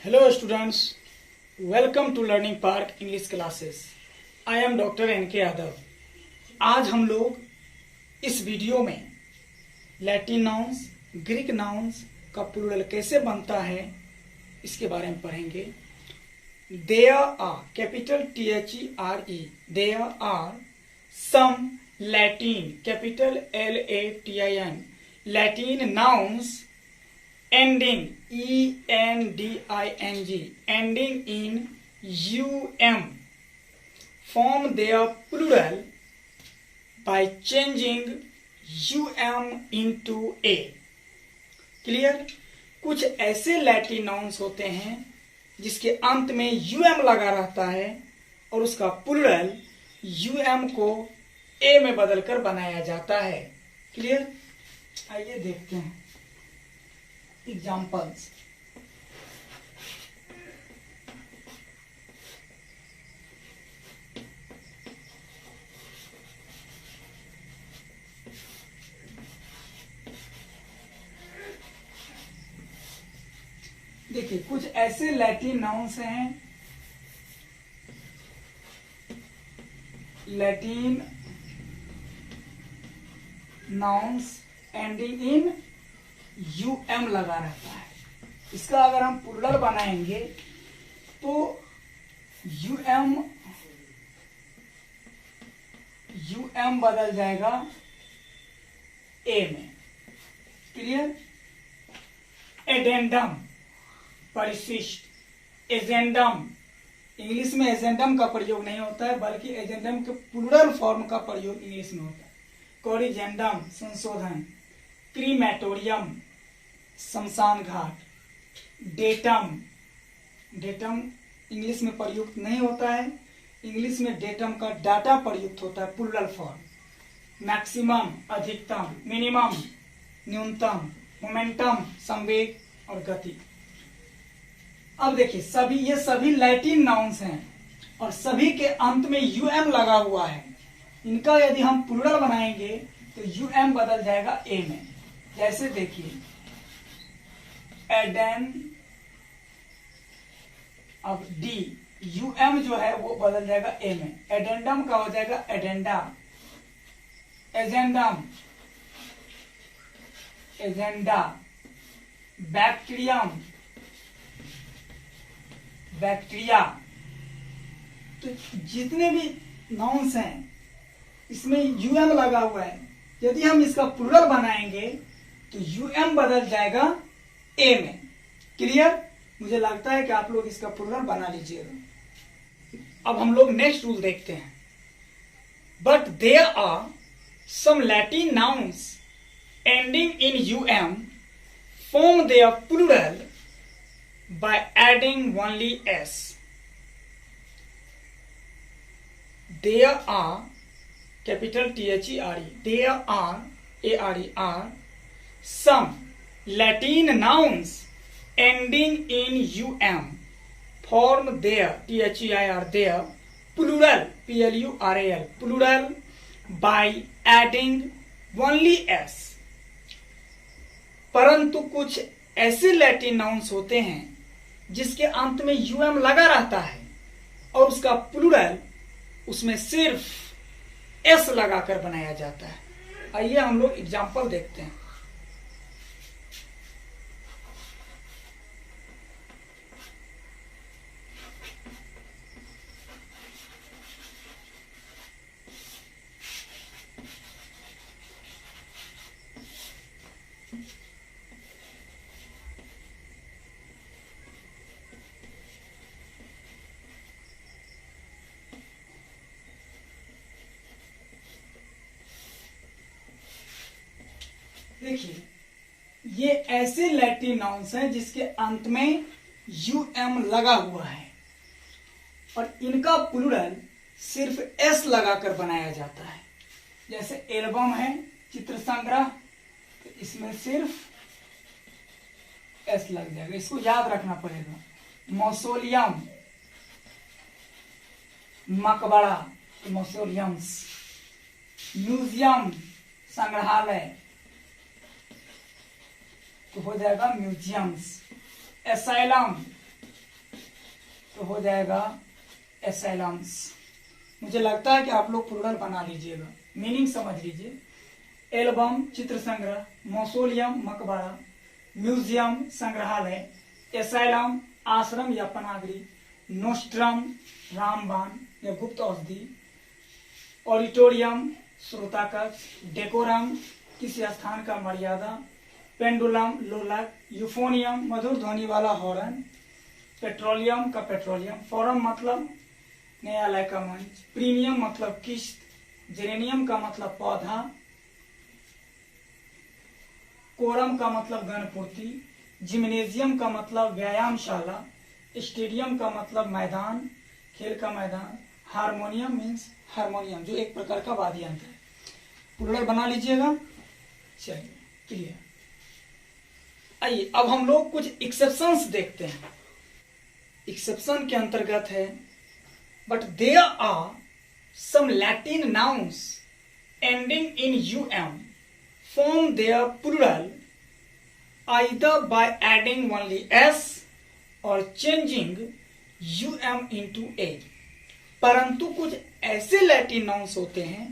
Hello students, welcome to Learning Park English classes. I am Dr. N.K. Yadav. आज हम लोग इस वीडियो में लैटिन नाउन्स, ग्रीक नाउन्स का प्लूरल कैसे बनता है इसके बारे में पढ़ेंगे. There are, capital THERE, there are some Latin, capital LATIN, Latin nouns ending ENDING, ending in UM, form their plural by changing UM into A. Clear. कुछ ऐसे लैटिन नाउन्स होते हैं जिसके अंत में UM लगा रहता है और उसका प्लूरल UM को A में बदलकर बनाया जाता है. क्लियर. आइए देखते हैं एग्जाम्पल्स. देखिए कुछ ऐसे लैटिन नाउन्स हैं, Latin nouns ending in UM लगा रहता है. इसका अगर हम प्लूरल बनाएंगे तो UM बदल जाएगा A में. क्लियर. एडेंडम, परिशिष्ट, एजेंडम. इंग्लिश में एजेंडम का प्रयोग नहीं होता है बल्कि एजेंडम के प्लूरल फॉर्म का प्रयोग इंग्लिश में होता है. कोरिजेंडम, संशोधन. क्रीमेटोरियम, शमशान घाट. डेटम, डेटम इंग्लिश में प्रयुक्त नहीं होता है. इंग्लिश में डेटम का डाटा प्रयुक्त होता है, प्लूरल फॉर्म. मैक्सिमम, अधिकतम. मिनिमम, न्यूनतम. मोमेंटम, संवेग और गति. अब देखिए ये सभी लैटिन नाउन्स हैं और सभी के अंत में UM लगा हुआ है. इनका यदि हम प्लूरल बनाएंगे तो UM बदल जाएगा A में. जैसे देखिए एडेन, अब D, UM जो है वो बदल जाएगा A में. एडेंडम का हो जाएगा एडेंडा. Agendum, agenda. Bacterium, bacteria. तो जितने भी नाउन्स हैं इसमें UM लगा हुआ है. यदि हम इसका प्लूरल बनाएंगे तो UM बदल जाएगा A में. क्लियर. मुझे लगता है कि आप लोग इसका प्लूरल बना लीजिएगा. अब हम लोग नेक्स्ट रूल देखते हैं. But there are some Latin nouns ending in UM form their plural by adding only S. There are, capital THERE, there are, ARE, are some Latin nouns ending in UM form their, THEIR, their plural, PLURAL, plural by adding only S. परंतु कुछ ऐसे Latin nouns होते हैं जिसके अंत में UM लगा रहता है और उसका प्लूरल उसमें सिर्फ S लगाकर बनाया जाता है. आइए हम लोग एग्जाम्पल देखते हैं. देखिए ये ऐसे लैटिन नाउन्स हैं जिसके अंत में UM लगा हुआ है और इनका प्लूरल सिर्फ S लगाकर बनाया जाता है. जैसे एल्बम है, चित्र संग्रह, तो इसमें सिर्फ S लग जाएगा. इसको याद रखना पड़ेगा. मौसोलियम, मकबरा, मौसोलियम्स. म्यूजियम, संग्रहालय, तो हो जाएगा म्यूजियम्स। एसाइलम तो हो जाएगा एसाइलम्स। मुझे लगता है कि आप लोग प्लूरल बना लीजिएगा, मीनिंग समझ लीजिए। एल्बम चित्र संग्रह, मौसोलियम मकबरा, म्यूजियम संग्रहालय, एसाइलम आश्रम या पनागृह, नोस्ट्रम रामबाण या गुप्त औषधि, ऑडिटोरियम श्रोता कक्ष, डेकोरम किसी स्थान का मर्यादा, पेंडुलम लोलक, यूफोनियम मधुर ध्वनि वाला हॉर्न, पेट्रोलियम का पेट्रोलियम, फोरम मतलब न्यायालय का मंच, प्रीमियम मतलब किस्त, जेरेनियम का मतलब पौधा, कोरम का मतलब गणपूर्ति, जिम्नेजियम का मतलब व्यायामशाला, स्टेडियम का मतलब मैदान, खेल का मैदान, हारमोनियम मीन्स हारमोनियम जो एक प्रकार का वाद्य यंत्र है। प्लूरल बना लीजिएगा। चलिए क्लियर। आइए अब हम लोग कुछ एक्सेप्शंस देखते हैं। एक्सेप्शन के अंतर्गत है but there are some Latin nouns ending in um form their plural either by adding only s or changing um into a। परंतु कुछ ऐसे लैटिन नाउन्स होते हैं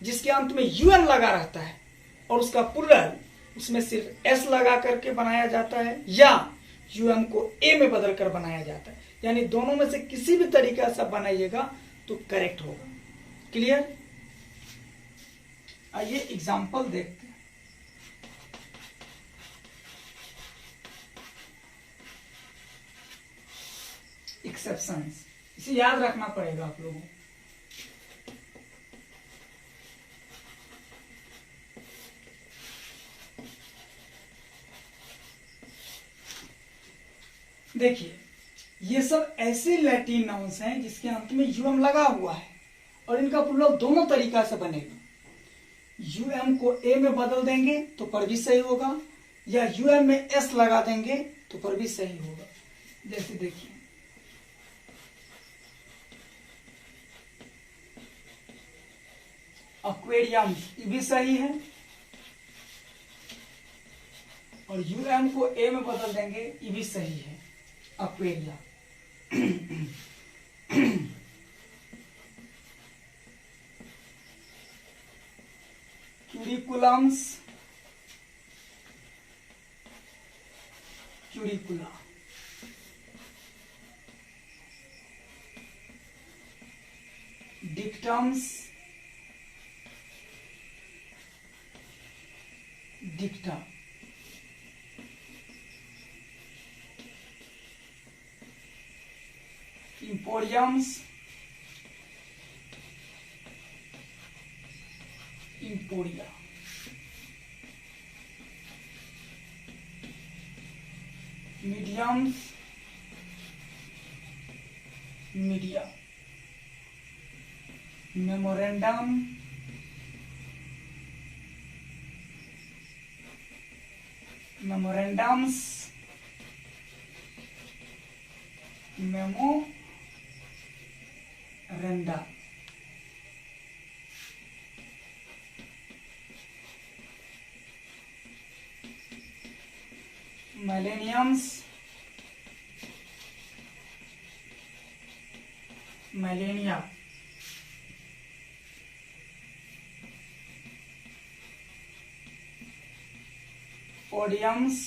जिसके अंत में um लगा रहता है और उसका प्लूरल उसमें सिर्फ s लगा करके बनाया जाता है या um को a में बदल कर बनाया जाता है, यानी दोनों में से किसी भी तरीका से बनाइएगा तो करेक्ट होगा। क्लियर। आइए एग्जाम्पल देखते हैं। एक्सेप्शंस, इसे याद रखना पड़ेगा आप लोगों को। देखिए ये सब ऐसे लैटिन नाउन्स हैं जिसके अंत में यूएम लगा हुआ है और इनका प्लूरल दोनों तरीका से बनेगा। यूएम को ए में बदल देंगे तो पर भी सही होगा या यूएम में एस लगा देंगे तो पर भी सही होगा। जैसे देखिए एक्वेरियम, ये भी सही है और यूएम को ए में बदल देंगे, ये भी सही है aquaria. Curriculums, curricula, dictums, dicta, emporiums, emporia, mediums, media, memorandum, memorandums, memoranda, millenniums, millennia, podiums,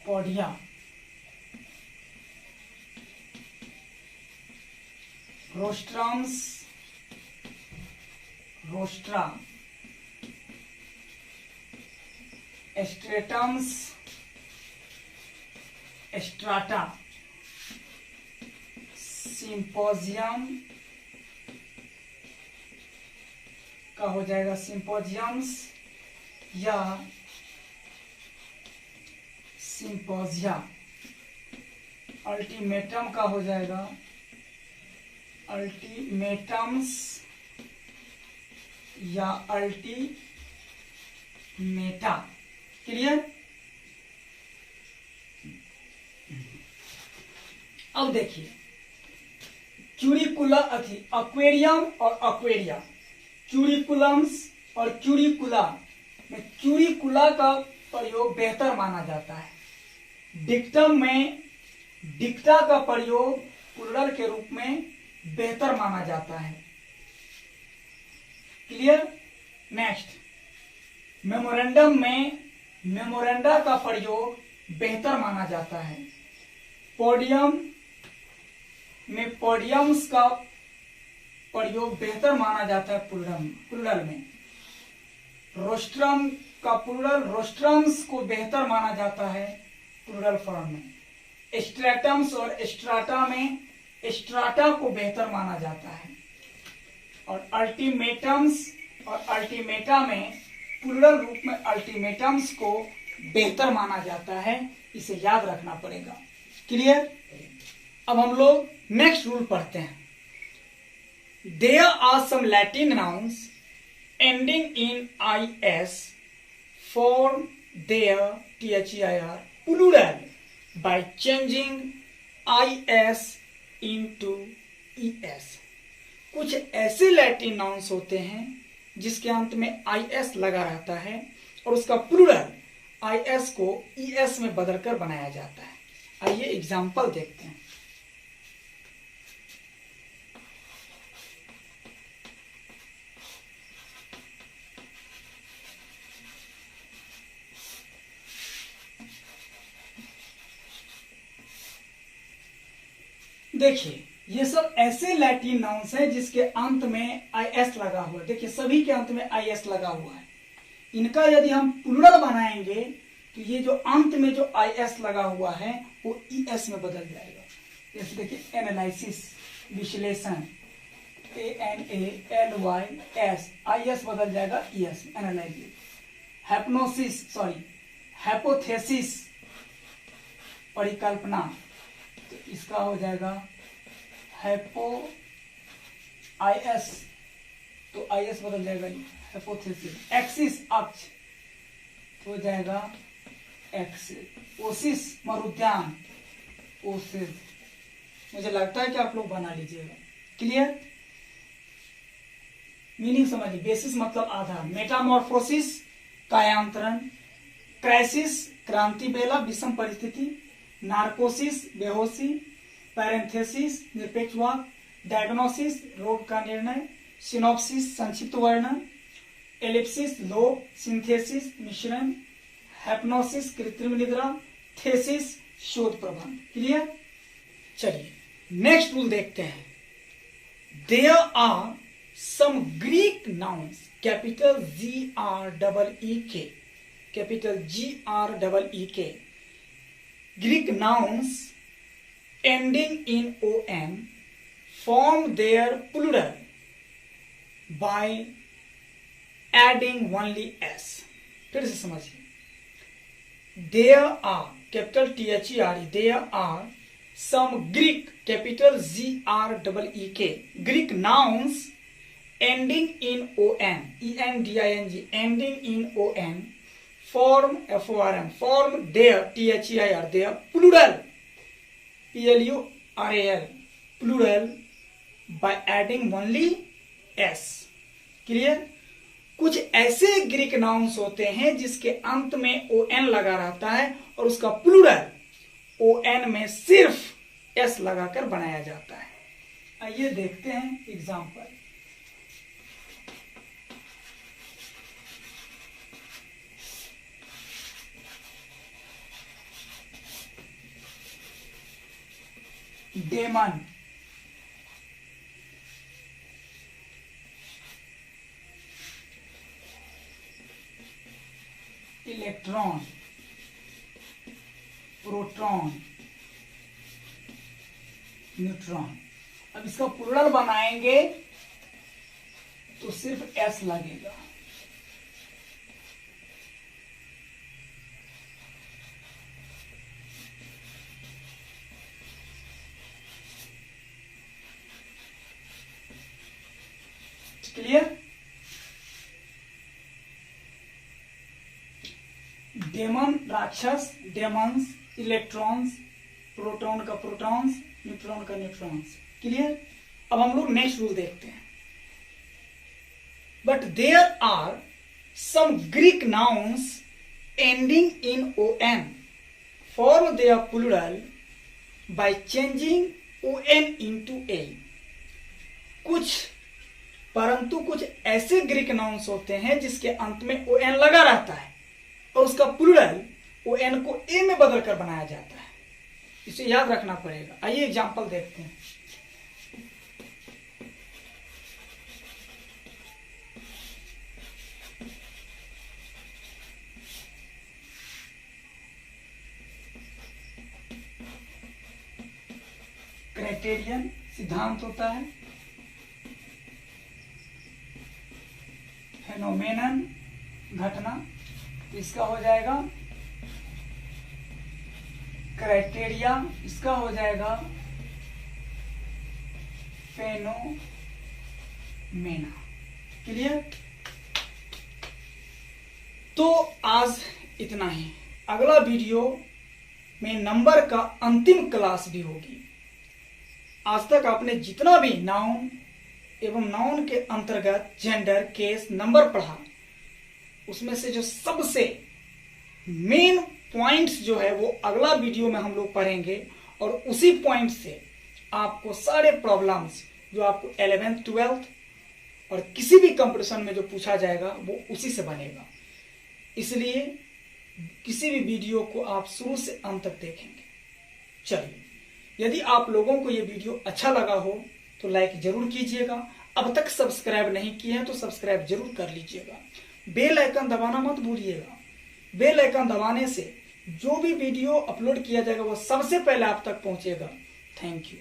podia, rostrums, rostra, stratums, strata, symposium का हो जाएगा सिंपोजियम्स या सिंपोजिया, अल्टीमेटम का हो जाएगा अल्टीमेटम्स या अल्टीमेटा। क्लियर। अब देखिए क्यूरिकुला अथी एक्वेरियम और एक्वेरिया, क्यूरिकुलम्स और क्यूरिकुला में क्यूरिकुला का प्रयोग बेहतर माना जाता है डिक्टम में डिक्टा का प्रयोग प्लूरल के रूप में बेहतर माना जाता है। क्लियर। नेक्स्ट, मेमोरेंडम में मेमोरेंडा का प्रयोग बेहतर माना जाता है। पोडियम में पोडियम्स का प्रयोग बेहतर माना जाता है प्लूरल में। रोस्ट्रम का प्लूरल रोस्ट्रम्स को बेहतर माना जाता है प्लूरल फॉर्म में। स्ट्रेटम्स और स्ट्राटा में स्ट्राटा को बेहतर माना जाता है। और अल्टीमेटम्स और अल्टीमेटा में प्लूरल रूप में अल्टीमेटम्स को बेहतर माना जाता है। इसे याद रखना पड़ेगा। क्लियर। अब हम लोग नेक्स्ट रूल पढ़ते हैं। There are some Latin nouns ending in is form their THEIR plural by changing is into es। कुछ ऐसे लैटिन नाउन्स होते हैं जिसके अंत में is लगा रहता है और उसका प्लूरल is को es में बदलकर बनाया जाता है। आइए एग्जाम्पल देखते हैं। देखिए, ये सब ऐसे लैटिन नाउन्स हैं जिसके अंत में is लगा हुआ है। देखिए, सभी के अंत में is लगा हुआ है। इनका यदि हम प्लूरल बनाएंगे तो ये जो अंत में जो is लगा हुआ है वो es में बदल जाएगा। जैसे देखिए, एनालिसिस विश्लेषण ANALYS is बदल जाएगा es एनालिसिस। हैप्नोसिस हैपोथेसिस परिकल्पना, तो इसका हो जाएगा हैपो is, तो is बदल जाएगा हैपोथेसिस। एक्सिस अक्ष हो जाएगा एक्सिस। Oasis मरुद्यान Oasis. मुझे लगता है कि आप लोग बना लीजिएगा। क्लियर। मीनिंग समझिए। बेसिस मतलब आधार। मेटामॉर्फोसिस कायांतरण। क्राइसिस क्रांति बेला विषम परिस्थिति। नार्कोसिस बेहोशी। पैरेंथेसिस निरपेक्ष वाक। डायग्नोसिस रोग का निर्णय। सिनॉप्सिस संक्षिप्त वर्णन। एलिप्सिस लोभ। सिंथेसिस मिश्रण। हैप्नोसिस कृत्रिम निद्रा। थेसिस शोध प्रबंध। क्लियर। चलिए नेक्स्ट रूल देखते हैं। There are some Greek nouns capital GREEK capital GREEK Greek nouns ending in on form their plural by adding only s। फिर से समझिए। There are capital THERE there are some Greek capital GREEK Greek nouns ending in on ENDING ending in on form FORM form their THEIR their plural PLURAL plural by adding only s। Clear. कुछ ऐसे Greek nouns होते हैं जिसके अंत में on लगा रहता है और उसका प्लूरल on में सिर्फ s लगाकर बनाया जाता है। आइए देखते हैं example. Demon electron proton neutron. अब इसका प्लूरल बनाएंगे तो सिर्फ s लगेगा। क्लियर। डेमन राक्षस डेमन्स इलेक्ट्रॉन्स प्रोटॉन का प्रोटॉन्स न्यूट्रॉन का न्यूट्रॉन्स। क्लियर। अब हम लोग नेक्स्ट रूल देखते हैं। But there are some Greek nouns ending in on form their plural by changing on into a। परंतु कुछ ऐसे ग्रीक नाउन्स होते हैं जिसके अंत में on लगा रहता है और उसका प्लूरल on को a में बदल कर बनाया जाता है। इसे याद रखना पड़ेगा। आइए एग्जांपल देखते हैं। क्राइटेरियन सिद्धांत होता है, फेनोमेनन घटना, इसका हो जाएगा क्राइटेरिया, इसका हो जाएगा फेनोमेना। क्लियर? तो आज इतना ही। अगला वीडियो में नंबर का अंतिम क्लास भी होगी। आज तक आपने जितना भी नाउन एवं नाउन के अंतर्गत जेंडर, केस, नंबर पढ़ा, उसमें से जो सबसे मेन पॉइंट्स जो है वो अगला वीडियो में हम लोग पढ़ेंगे और उसी पॉइंट से आपको सारे प्रॉब्लम्स जो आपको 11th 12th और किसी भी कंपटीशन में जो पूछा जाएगा वो उसी से बनेगा। इसलिए किसी भी वीडियो को आप शुरू से अंत तक देखेंगे। चलिए, यदि आप लोगों को ये वीडियो अच्छा लगा हो तो लाइक जरूर कीजिएगा। अब तक सब्सक्राइब नहीं किए हैं तो सब्सक्राइब जरूर कर लीजिएगा। बेल आइकन दबाना मत भूलिएगा। बेल आइकन दबाने से जो भी वीडियो अपलोड किया जाएगा वो सबसे पहले आप तक पहुंचेगा। Thank you.